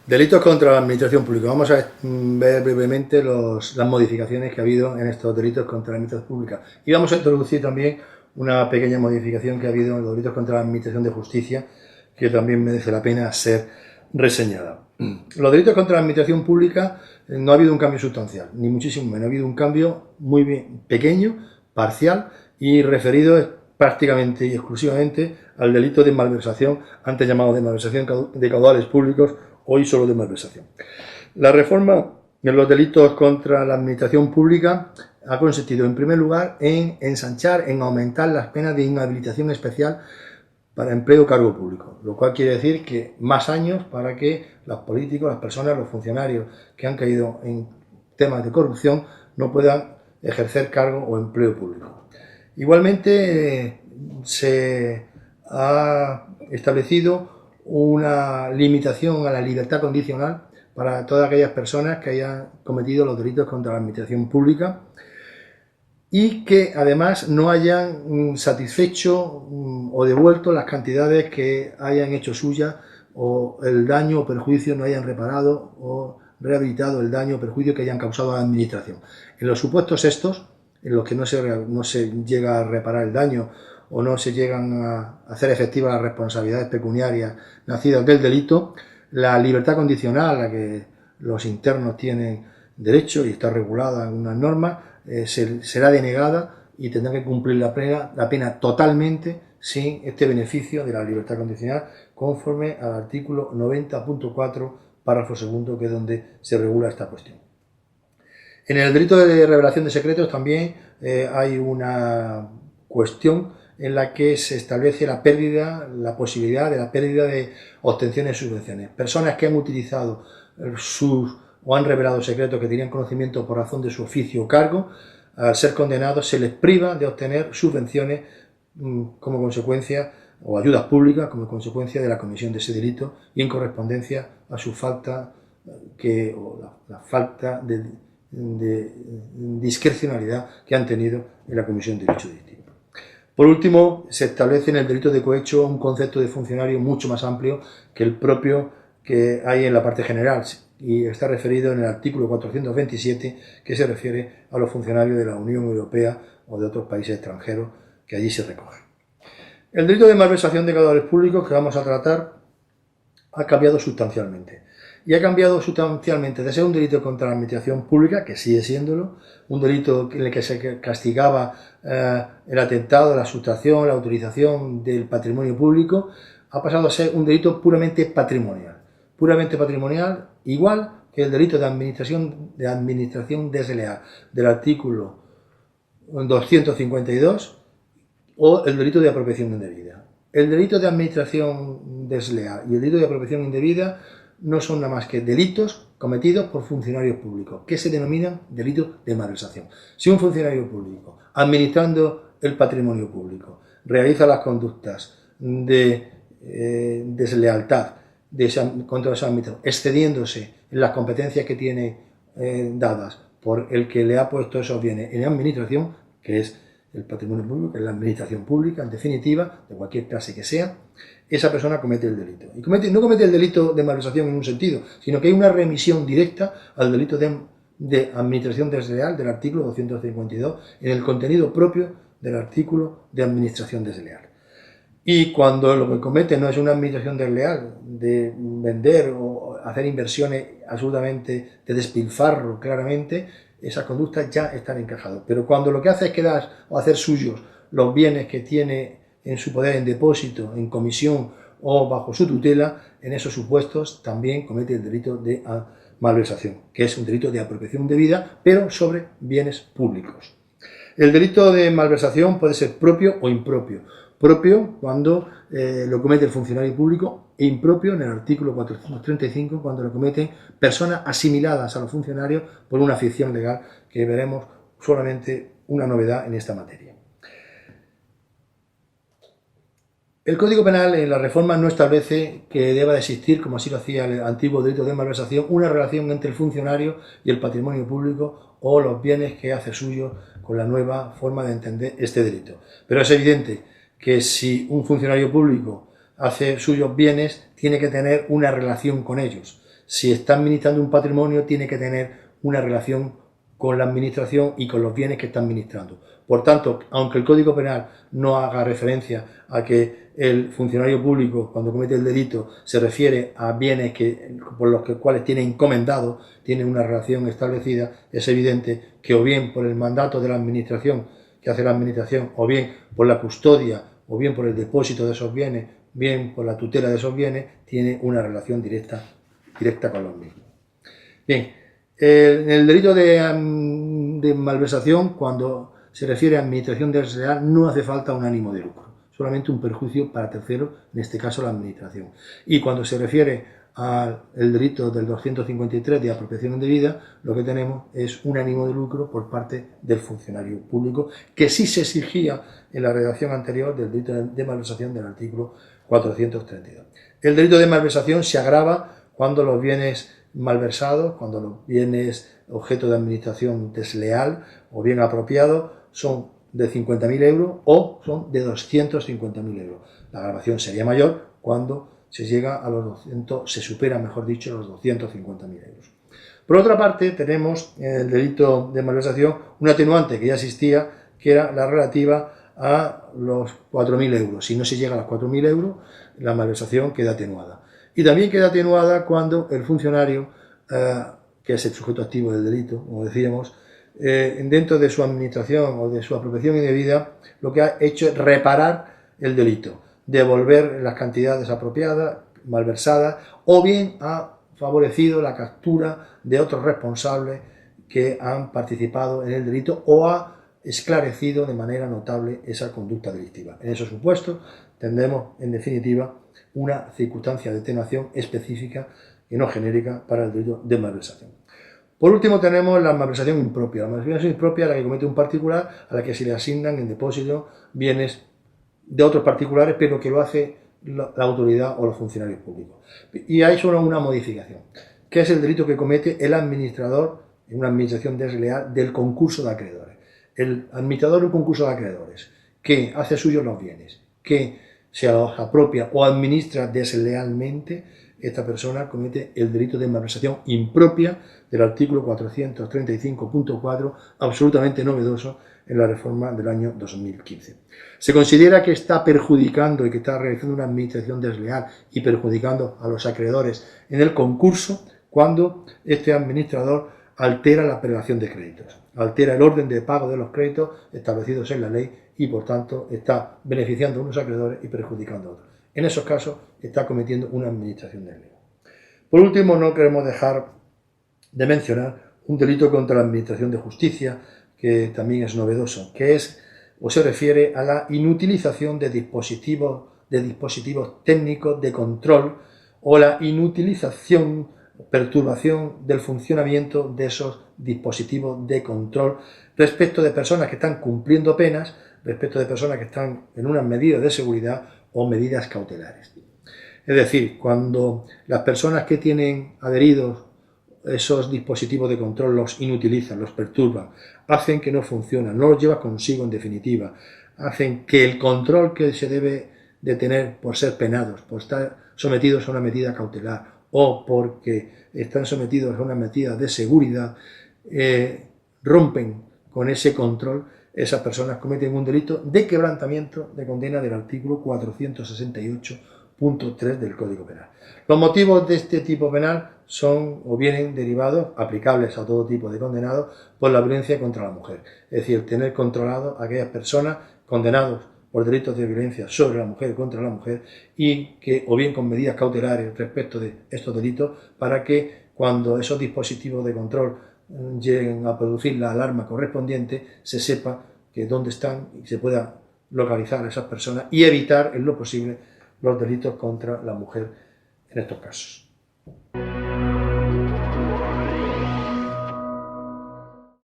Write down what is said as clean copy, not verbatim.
Delitos contra la administración pública. Vamos a ver brevemente las modificaciones que ha habido en estos delitos contra la administración pública. Y vamos a introducir también una pequeña modificación que ha habido en los delitos contra la administración de justicia, que también merece la pena ser reseñada. Los delitos contra la administración pública no ha habido un cambio sustancial, ni muchísimo menos. Ha habido un cambio muy bien pequeño, parcial y referido prácticamente y exclusivamente al delito de malversación, antes llamado de malversación de caudales públicos, hoy solo de malversación. La reforma en los delitos contra la administración pública ha consistido, en primer lugar, en ensanchar, en aumentar las penas de inhabilitación especial para empleo o cargo público, lo cual quiere decir que más años para que los políticos, las personas, los funcionarios que han caído en temas de corrupción no puedan ejercer cargo o empleo público. Igualmente se ha establecido una limitación a la libertad condicional para todas aquellas personas que hayan cometido los delitos contra la administración pública y que además no hayan satisfecho o devuelto las cantidades que hayan hecho suyas o el daño o perjuicio no hayan reparado o rehabilitado el daño o perjuicio que hayan causado a la administración. En los supuestos estos, en los que no se llega a reparar el daño o no se llegan a hacer efectivas las responsabilidades pecuniarias nacidas del delito, la libertad condicional a la que los internos tienen derecho y está regulada en unas normas, será denegada y tendrán que cumplir la pena totalmente sin este beneficio de la libertad condicional, conforme al artículo 90.4, párrafo segundo, que es donde se regula esta cuestión. En el delito de revelación de secretos también hay una cuestión en la que se establece la posibilidad de la pérdida de obtenciones de subvenciones. Personas que han utilizado o han revelado secretos que tenían conocimiento por razón de su oficio o cargo, al ser condenados se les priva de obtener subvenciones como consecuencia, o ayudas públicas como consecuencia de la comisión de ese delito y en correspondencia a su falta la falta de discrecionalidad que han tenido en la comisión de dicho delito. Por último, se establece en el delito de cohecho un concepto de funcionario mucho más amplio que el propio que hay en la parte general y está referido en el artículo 427, que se refiere a los funcionarios de la Unión Europea o de otros países extranjeros que allí se recogen. El delito de malversación de caudales públicos que vamos a tratar ha cambiado sustancialmente. Y ha cambiado sustancialmente de ser un delito contra la administración pública, que sigue siéndolo, un delito en el que se castigaba el atentado, la sustracción, la utilización del patrimonio público, ha pasado a ser un delito puramente patrimonial. Puramente patrimonial, igual que el delito de administración desleal del artículo 252 o el delito de apropiación indebida. El delito de administración desleal y el delito de apropiación indebida no son nada más que delitos cometidos por funcionarios públicos, que se denominan delitos de malversación. Si un funcionario público, administrando el patrimonio público, realiza las conductas de deslealtad contra los ámbitos, excediéndose en las competencias que tiene dadas por el que le ha puesto esos bienes en administración, que es el patrimonio público, que es la administración pública, en definitiva, de cualquier clase que sea, esa persona comete el delito. Y no comete el delito de malversación en un sentido, sino que hay una remisión directa al delito de administración desleal del artículo 252 en el contenido propio del artículo de administración desleal. Y cuando lo que comete no es una administración desleal de vender o hacer inversiones absolutamente de despilfarro, claramente, esas conductas ya están encajadas. Pero cuando lo que hace es quedar o hacer suyos los bienes que tiene en su poder en depósito, en comisión o bajo su tutela, en esos supuestos también comete el delito de malversación, que es un delito de apropiación indebida, pero sobre bienes públicos. El delito de malversación puede ser propio o impropio. Propio cuando lo comete el funcionario público e impropio en el artículo 435 cuando lo cometen personas asimiladas a los funcionarios por una ficción legal, que veremos solamente una novedad en esta materia. El Código Penal en la reforma no establece que deba de existir, como así lo hacía el antiguo delito de malversación, una relación entre el funcionario y el patrimonio público o los bienes que hace suyo con la nueva forma de entender este delito. Pero es evidente que si un funcionario público hace suyos bienes, tiene que tener una relación con ellos. si está administrando un patrimonio, tiene que tener una relación con la administración y con los bienes que está administrando. Por tanto, aunque el Código Penal no haga referencia a que el funcionario público, cuando comete el delito, se refiere a bienes por los cuales tiene encomendado, tiene una relación establecida, es evidente que o bien por el mandato de la administración que hace la administración, o bien por la custodia, o bien por el depósito de esos bienes, bien por la tutela de esos bienes, tiene una relación directa con los mismos. Bien, en el delito de malversación, cuando se refiere a administración desleal, no hace falta un ánimo de lucro, solamente un perjuicio para terceros, en este caso la administración. Y cuando se refiere al delito del 253 de apropiación indebida, lo que tenemos es un ánimo de lucro por parte del funcionario público, que sí se exigía en la redacción anterior del delito de malversación del artículo 432. El delito de malversación se agrava cuando los bienes malversados, cuando los bienes objeto de administración desleal o bien apropiados son de 50.000 euros o son de 250.000 euros. La agravación sería mayor cuando se llega a los 200, se supera, mejor dicho, los 250.000 euros. Por otra parte, tenemos en el delito de malversación un atenuante que ya existía, que era la relativa a los 4.000 euros. Si no se llega a los 4.000 euros, la malversación queda atenuada. Y también queda atenuada cuando el funcionario, que es el sujeto activo del delito, como decíamos, dentro de su administración o de su apropiación indebida, lo que ha hecho es reparar el delito, devolver las cantidades apropiadas, malversadas, o bien ha favorecido la captura de otros responsables que han participado en el delito o ha esclarecido de manera notable esa conducta delictiva. En esos supuestos tendremos, en definitiva, una circunstancia de atenuación específica y no genérica para el delito de malversación. Por último tenemos la malversación impropia. La malversación impropia es la que comete un particular a la que se le asignan en depósito bienes de otros particulares, pero que lo hace la autoridad o los funcionarios públicos. Y hay solo una modificación, que es el delito que comete el administrador en una administración desleal del concurso de acreedores. El administrador de un concurso de acreedores que hace suyos los bienes, que se los apropia o administra deslealmente, esta persona comete el delito de malversación impropia del artículo 435.4, absolutamente novedoso en la reforma del año 2015. Se considera que está perjudicando y que está realizando una administración desleal y perjudicando a los acreedores en el concurso cuando este administrador altera la prelación de créditos, altera el orden de pago de los créditos establecidos en la ley y, por tanto, está beneficiando a unos acreedores y perjudicando a otros. En esos casos está cometiendo una administración desleal. Por último, no queremos dejar de mencionar un delito contra la administración de justicia, que también es novedoso, que es o se refiere a la inutilización de dispositivos técnicos de control o la inutilización, perturbación del funcionamiento de esos dispositivos de control respecto de personas que están cumpliendo penas, respecto de personas que están en unas medidas de seguridad o medidas cautelares. Es decir, cuando las personas que tienen adheridos esos dispositivos de control los inutilizan, los perturban, hacen que no funcionan, no los lleva consigo en definitiva, hacen que el control que se debe de tener por ser penados, por estar sometidos a una medida cautelar o porque están sometidos a una medida de seguridad, rompen con ese control, esas personas cometen un delito de quebrantamiento de condena del artículo 468.3 del Código Penal. Los motivos de este tipo penal son o vienen derivados, aplicables a todo tipo de condenados, por la violencia contra la mujer. Es decir, tener controlado a aquellas personas condenados por delitos de violencia sobre la mujer, contra la mujer, y que, o bien con medidas cautelares respecto de estos delitos, para que cuando esos dispositivos de control lleguen a producir la alarma correspondiente, se sepa que dónde están y se pueda localizar a esas personas y evitar en lo posible los delitos contra la mujer en estos casos.